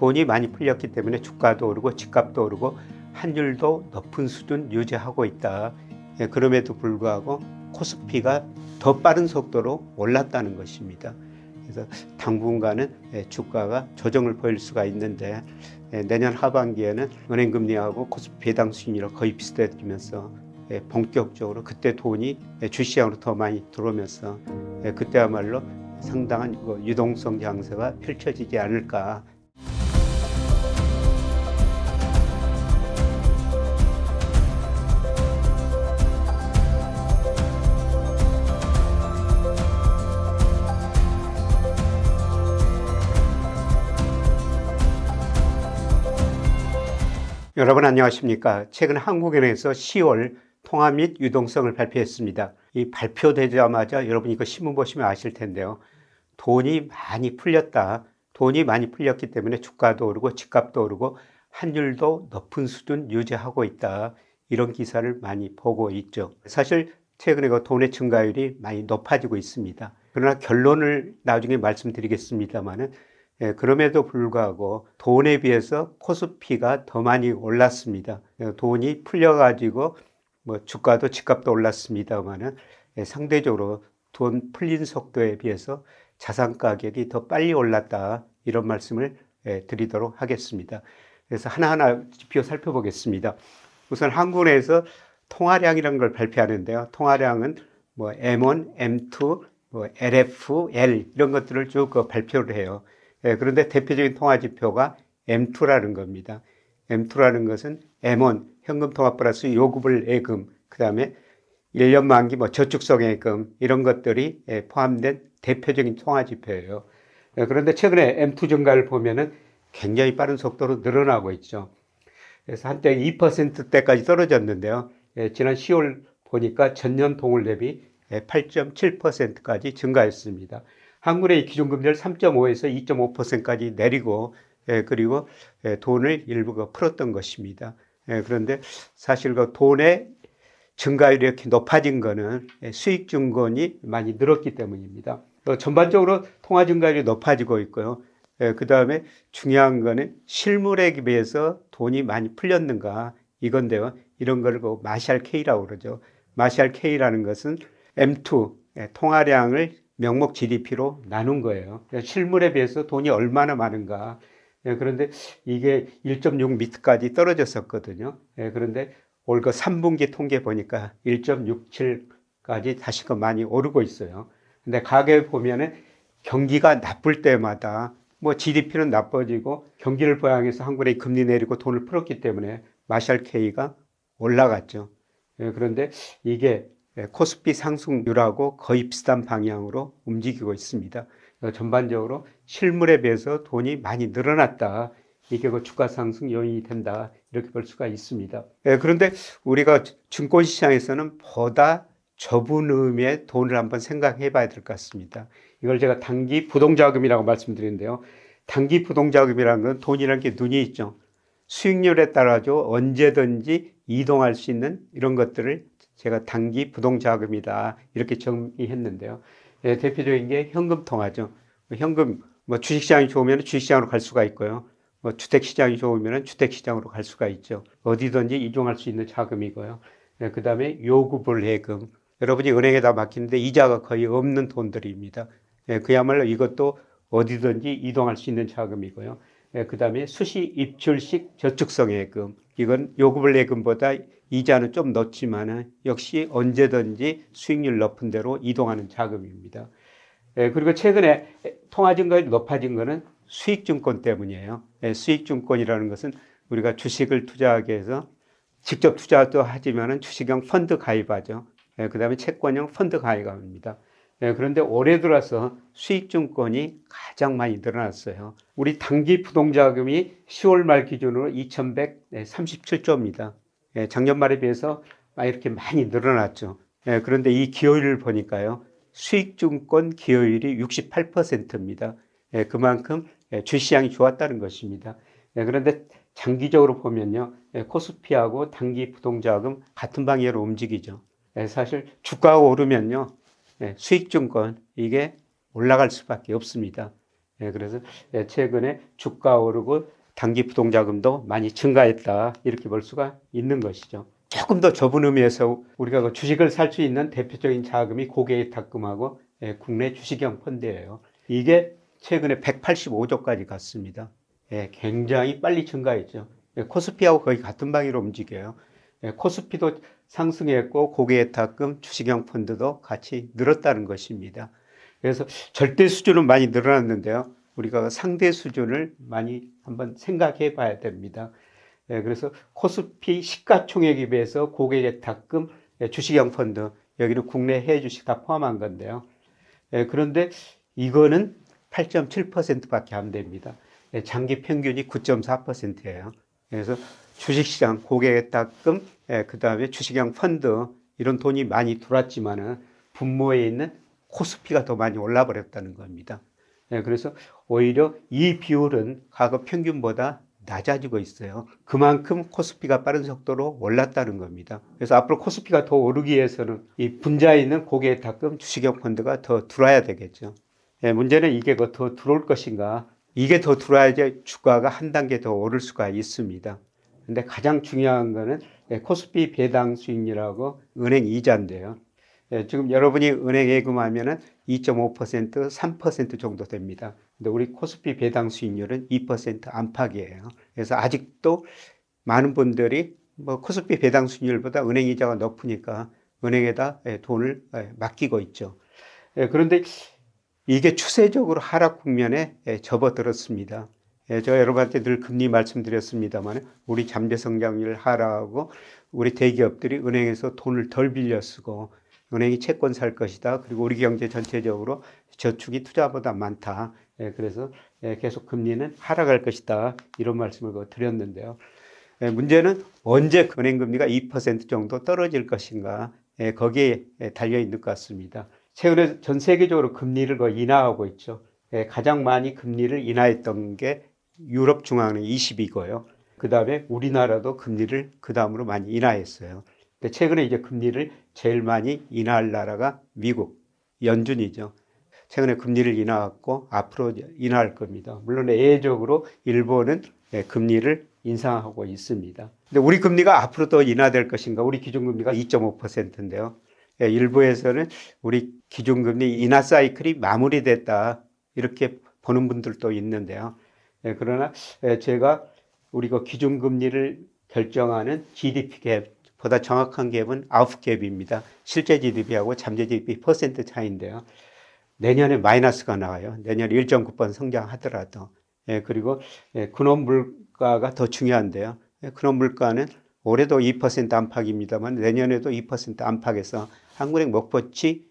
돈이 많이 풀렸기 때문에 주가도 오르고 집값도 오르고 환율도 높은 수준 유지하고 있다. 그럼에도 불구하고 코스피가 더 빠른 속도로 올랐다는 것입니다. 그래서 당분간은 주가가 조정을 보일 수가 있는데 내년 하반기에는 은행금리하고 코스피 배당 수익률이 거의 비슷해지면서 본격적으로 그때 돈이 주시장으로 더 많이 들어오면서 그때야말로 상당한 유동성 장세가 펼쳐지지 않을까. 여러분 안녕하십니까? 최근 한국은행에서 10월 통화 및 유동성을 발표했습니다. 이 발표되자마자 여러분 이거 신문 보시면 아실 텐데요. 돈이 많이 풀렸다. 돈이 많이 풀렸기 때문에 주가도 오르고 집값도 오르고 환율도 높은 수준 유지하고 있다. 이런 기사를 많이 보고 있죠. 사실 최근에 그 돈의 증가율이 많이 높아지고 있습니다. 그러나 결론을 나중에 말씀드리겠습니다만은 그럼에도 불구하고 돈에 비해서 코스피가 더 많이 올랐습니다. 돈이 풀려가지고 주가도 집값도 올랐습니다만은 상대적으로 돈 풀린 속도에 비해서 자산 가격이 더 빨리 올랐다. 이런 말씀을 드리도록 하겠습니다. 그래서 하나하나 지표 살펴보겠습니다. 우선 한국은행에서 통화량이라는 걸 발표하는데요. 통화량은 M1, M2, LF, L 이런 것들을 쭉 발표를 해요. 그런데 대표적인 통화지표가 M2라는 겁니다. M2라는 것은 M1, 현금 통화 플러스 요구불 예금, 그 다음에 1년 만기 저축성 예금 이런 것들이 포함된 대표적인 통화지표예요. 그런데 최근에 M2 증가를 보면은 굉장히 빠른 속도로 늘어나고 있죠. 그래서 한때 2%대까지 떨어졌는데요. 지난 10월 보니까 전년 동월 대비 8.7%까지 증가했습니다. 한국의 기준금리를 3.5에서 2.5%까지 내리고 그리고 돈을 일부 풀었던 것입니다. 그런데 사실 그 돈의 증가율이 이렇게 높아진 거는 수익증권이 많이 늘었기 때문입니다. 전반적으로 통화 증가율이 높아지고 있고요. 그 다음에 중요한 거는 실물에 비해서 돈이 많이 풀렸는가 이건데요. 이런 걸 마샬 K라고 그러죠. 마샬 K라는 것은 M2 통화량을 명목 GDP로 나눈 거예요. 실물에 비해서 돈이 얼마나 많은가. 그런데 이게 1.6m까지 떨어졌었거든요. 그런데 올 3분기 통계 보니까 1.67까지 다시 많이 오르고 있어요. 근데 가격에 보면은 경기가 나쁠 때마다 GDP는 나빠지고 경기를 부양해서 한국은행이 금리 내리고 돈을 풀었기 때문에 마샬 K가 올라갔죠. 그런데 이게 코스피 상승률하고 거의 비슷한 방향으로 움직이고 있습니다. 전반적으로 실물에 비해서 돈이 많이 늘어났다. 이게 주가 상승 요인이 된다. 이렇게 볼 수가 있습니다. 그런데 우리가 증권시장에서는 보다 좁은 의미의 돈을 한번 생각해 봐야 될 것 같습니다. 이걸 제가 단기 부동자금이라고 말씀드리는데요. 단기 부동자금이라는 건 돈이라는 게 눈이 있죠. 수익률에 따라서 언제든지 이동할 수 있는 이런 것들을 제가 단기 부동자금이다 이렇게 정의했는데요. 대표적인 게 현금 통화죠. 현금 주식시장이 좋으면 주식시장으로 갈 수가 있고요. 주택시장이 좋으면 주택시장으로 갈 수가 있죠. 어디든지 이동할 수 있는 자금이고요. 그 다음에 요구불 예금. 여러분이 은행에다 맡기는데 이자가 거의 없는 돈들입니다. 그야말로 이것도 어디든지 이동할 수 있는 자금이고요. 그 다음에 수시 입출식 저축성 예금. 이건 요구불 예금보다 이자는 좀 높지만 역시 언제든지 수익률 높은 대로 이동하는 자금입니다. 그리고 최근에 통화 증가율이 높아진 것은 수익증권 때문이에요. 수익증권이라는 것은 우리가 주식을 투자하기 위해서 직접 투자도 하지만 주식형 펀드 가입하죠. 그 다음에 채권형 펀드 가입합니다. 그런데 올해 들어서 수익증권이 가장 많이 늘어났어요. 우리 단기 부동자금이 10월 말 기준으로 2,137조입니다. 작년 말에 비해서 이렇게 많이 늘어났죠. 그런데 이 기여율을 보니까요. 수익증권 기여율이 68%입니다. 그만큼 주시장이 좋았다는 것입니다. 그런데 장기적으로 보면요. 코스피하고 단기 부동자금 같은 방향으로 움직이죠. 사실 주가가 오르면요. 수익증권 이게 올라갈 수밖에 없습니다. 그래서 최근에 주가 오르고 단기 부동자금도 많이 증가했다. 이렇게 볼 수가 있는 것이죠. 조금 더 좁은 의미에서 우리가 그 주식을 살 수 있는 대표적인 자금이 고객예탁금하고 국내 주식형 펀드예요. 이게 최근에 185조까지 갔습니다. 굉장히 빨리 증가했죠. 코스피하고 거의 같은 방향으로 움직여요. 코스피도 상승했고 고객예탁금 주식형 펀드도 같이 늘었다는 것입니다. 그래서 절대 수준은 많이 늘어났는데요. 우리가 상대 수준을 많이 한번 생각해 봐야 됩니다. 그래서 코스피 시가총액에 비해서 고객예탁금 주식형 펀드, 여기는 국내 해외 주식 다 포함한 건데요. 그런데 이거는 8.7%밖에 안 됩니다. 장기 평균이 9.4%예요. 그래서 주식시장, 고객예탁금, 그 다음에 주식형 펀드 이런 돈이 많이 들어왔지만은 분모에 있는 코스피가 더 많이 올라버렸다는 겁니다. 그래서 오히려 이 비율은 과거 평균보다 낮아지고 있어요. 그만큼 코스피가 빠른 속도로 올랐다는 겁니다. 그래서 앞으로 코스피가 더 오르기 위해서는 이 분자에 있는 고객예탁금 주식형 펀드가 더 들어와야 되겠죠. 문제는 이게 더 들어올 것인가. 이게 더 들어와야지 주가가 한 단계 더 오를 수가 있습니다. 근데 가장 중요한 거는 코스피 배당 수익률하고 은행 이자인데요. 지금 여러분이 은행 예금하면은 2.5%, 3% 정도 됩니다. 근데 우리 코스피 배당 수익률은 2% 안팎이에요. 그래서 아직도 많은 분들이 뭐 코스피 배당 수익률보다 은행 이자가 높으니까 은행에다 돈을 맡기고 있죠. 그런데 이게 추세적으로 하락 국면에 접어들었습니다. 제가 여러분한테 늘 금리 말씀드렸습니다만 우리 잠재 성장률 하락하고 우리 대기업들이 은행에서 돈을 덜 빌려 쓰고 은행이 채권 살 것이다. 그리고 우리 경제 전체적으로 저축이 투자보다 많다. 그래서 계속 금리는 하락할 것이다. 이런 말씀을 드렸는데요. 문제는 언제 은행금리가 2% 정도 떨어질 것인가. 거기에 달려있는 것 같습니다. 최근에 전 세계적으로 금리를 인하하고 있죠. 가장 많이 금리를 인하했던 게 유럽 중앙은행 20이고요. 그 다음에 우리나라도 금리를 그 다음으로 많이 인하했어요. 근데 최근에 이제 금리를 제일 많이 인하할 나라가 미국, 연준이죠. 최근에 금리를 인하했고 앞으로 인하할 겁니다. 물론 예외적으로 일본은 금리를 인상하고 있습니다. 근데 우리 금리가 앞으로 더 인하될 것인가? 우리 기준금리가 2.5%인데요. 일부에서는 우리 기준금리 인하 사이클이 마무리됐다 이렇게 보는 분들도 있는데요. 그러나 제가 우리가 기준금리를 결정하는 GDP 갭 보다 정확한 갭은 아웃갭입니다. 실제 GDP하고 잠재 GDP 퍼센트 차이인데요. 내년에 마이너스가 나와요. 내년에 1.9% 성장하더라도. 그리고 근원 물가가 더 중요한데요. 근원 물가는 올해도 2% 안팎입니다만 내년에도 2% 안팎에서 한국은행 목표치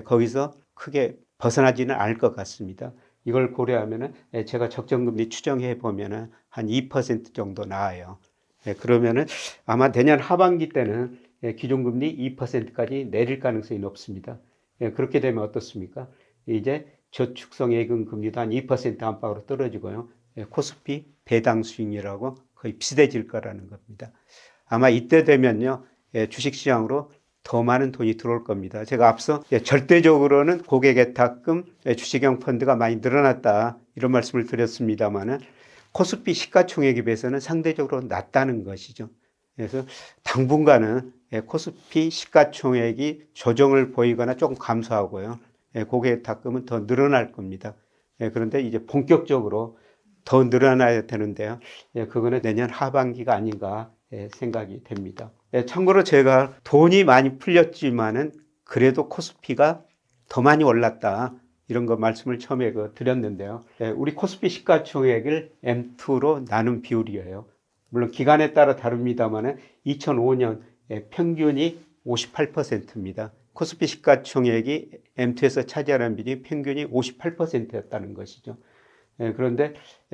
거기서 크게 벗어나지는 않을 것 같습니다. 이걸 고려하면은 제가 적정금리 추정해 보면은 한 2% 정도 나와요. 그러면은 아마 내년 하반기 때는 기준금리 2%까지 내릴 가능성이 높습니다. 그렇게 되면 어떻습니까? 이제 저축성 예금 금리도 한 2% 안팎으로 떨어지고요. 코스피 배당 수익률하고 거의 비슷해질 거라는 겁니다. 아마 이때 되면요, 주식시장으로 더 많은 돈이 들어올 겁니다. 제가 앞서 절대적으로는 고객예탁금, 주식형 펀드가 많이 늘어났다 이런 말씀을 드렸습니다만은 코스피 시가총액에 비해서는 상대적으로 낮다는 것이죠. 그래서 당분간은 코스피 시가총액이 조정을 보이거나 조금 감소하고요. 고객예탁금은 더 늘어날 겁니다. 그런데 이제 본격적으로 더 늘어나야 되는데요. 그거는 내년 하반기가 아닌가 생각이 됩니다. 참고로 제가 돈이 많이 풀렸지만은 그래도 코스피가 더 많이 올랐다. 이런 거 말씀을 처음에 드렸는데요. 우리 코스피 시가총액을 M2로 나눈 비율이에요. 물론 기간에 따라 다릅니다만 2005년 평균이 58%입니다. 코스피 시가총액이 M2에서 차지하는 비율이 평균이 58%였다는 것이죠. 그런데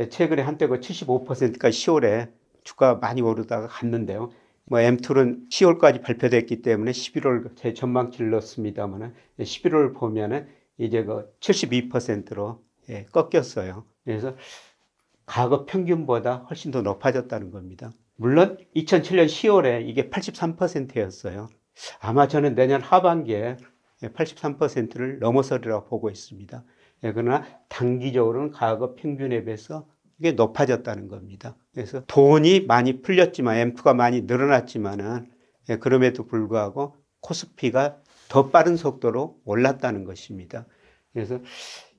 최근에 한때 75%까지 10월에 주가가 많이 오르다가 갔는데요. M2는 10월까지 발표됐기 때문에 11월 제 전망치를 넣었습니다만 11월 보면은 이제 72%로 꺾였어요. 그래서 과거 평균보다 훨씬 더 높아졌다는 겁니다. 물론 2007년 10월에 이게 83%였어요. 아마 저는 내년 하반기에 83%를 넘어서리라고 보고 있습니다. 그러나 단기적으로는 과거 평균에 비해서 이게 높아졌다는 겁니다. 그래서 돈이 많이 풀렸지만 M2가 많이 늘어났지만은 그럼에도 불구하고 코스피가 더 빠른 속도로 올랐다는 것입니다. 그래서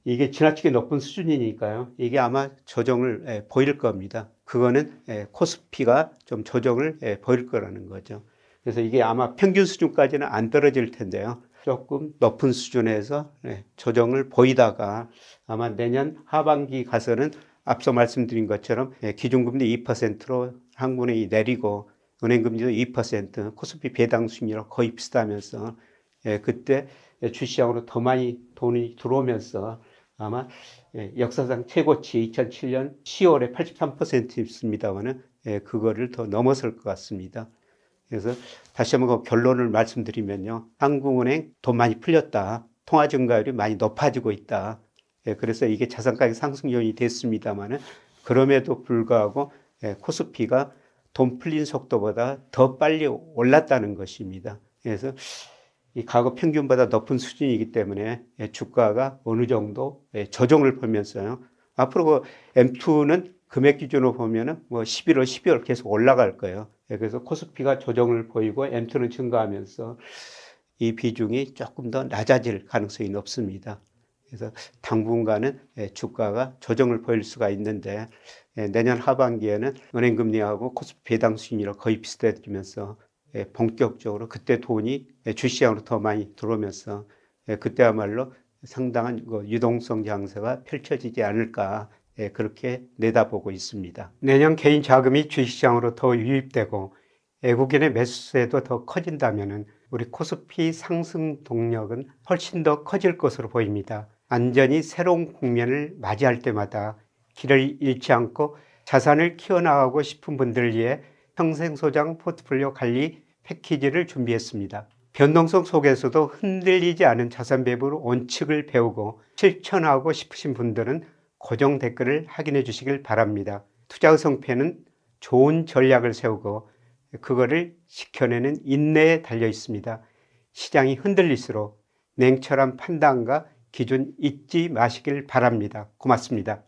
이게 지나치게 높은 수준이니까요. 이게 아마 조정을 보일 겁니다. 그거는 코스피가 좀 조정을 보일 거라는 거죠. 그래서 이게 아마 평균 수준까지는 안 떨어질 텐데요. 조금 높은 수준에서 조정을 보이다가 아마 내년 하반기 가서는 앞서 말씀드린 것처럼 기준금리 2%로 한국은행이 내리고 은행금리도 2%, 코스피 배당 수익률과 거의 비슷하면서 그때 주시장으로 더 많이 돈이 들어오면서 아마 역사상 최고치 2007년 10월에 83% 있습니다만은 그거를 더 넘어설 것 같습니다. 그래서 다시 한번 그 결론을 말씀드리면요. 한국은행 돈 많이 풀렸다. 통화 증가율이 많이 높아지고 있다. 그래서 이게 자산가격 상승 요인이 됐습니다만은 그럼에도 불구하고 코스피가 돈 풀린 속도보다 더 빨리 올랐다는 것입니다. 그래서 이 과거 평균보다 높은 수준이기 때문에 주가가 어느 정도 조정을 보면서요. 앞으로 그 M2는 금액 기준으로 보면은 뭐 11월, 12월 계속 올라갈 거예요. 그래서 코스피가 조정을 보이고 M2는 증가하면서 이 비중이 조금 더 낮아질 가능성이 높습니다. 그래서 당분간은 주가가 조정을 보일 수가 있는데 내년 하반기에는 은행금리하고 코스피 배당 수익률이 거의 비슷해지면서 본격적으로 그때 돈이 주시장으로 더 많이 들어오면서 그때야말로 상당한 유동성 장세가 펼쳐지지 않을까 그렇게 내다보고 있습니다. 내년 개인 자금이 주식시장으로 더 유입되고 외국인의 매수세도 더 커진다면 우리 코스피 상승 동력은 훨씬 더 커질 것으로 보입니다. 안전히 새로운 국면을 맞이할 때마다 길을 잃지 않고 자산을 키워나가고 싶은 분들을 위해 평생소장 포트폴리오 관리 패키지를 준비했습니다. 변동성 속에서도 흔들리지 않은 자산 배분 원칙을 배우고 실천하고 싶으신 분들은 고정 댓글을 확인해 주시길 바랍니다. 투자 의성패는 좋은 전략을 세우고 그거를 지켜내는 인내에 달려 있습니다. 시장이 흔들릴수록 냉철한 판단과 기준 잊지 마시길 바랍니다. 고맙습니다.